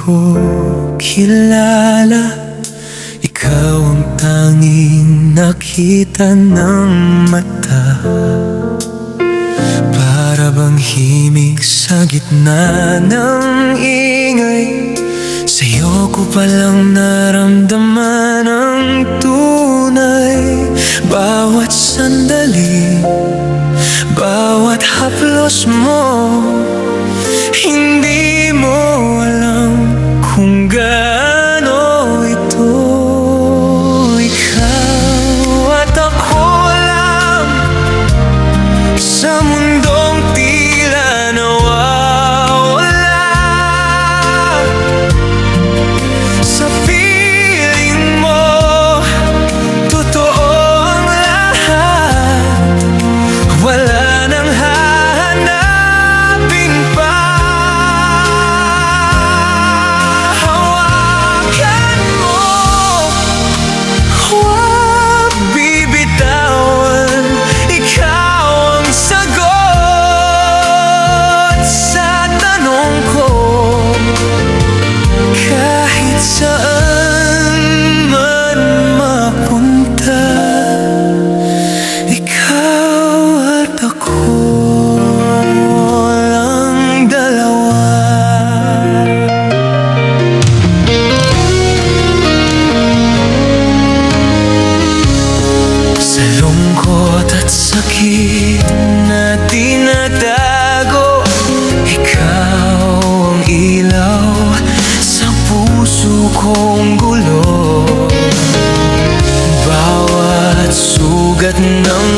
ko kilala, ikaw ang tanging nakita ng mata. Para bang himig sa gitna ng ingay, sa'yo ko palang naramdaman ang tunay. Bawat sandali, bawat haplos mo, hindi mo alam kung gaano ito. Ikaw at ako lang sa mundong tila nawawala. Sa piling mo, totoo ang lahat. Wala nang hahanapin pa. Hawakan mo, huwag bibitawan. Ikaw ang sagot sa tanong ko. Kahit saan man mapunta, ikaw at ako lang dalawa. Sa lungkot at sakit na tinatago, ikaw ang ilaw sa puso kong gulo. Bawat sugat ng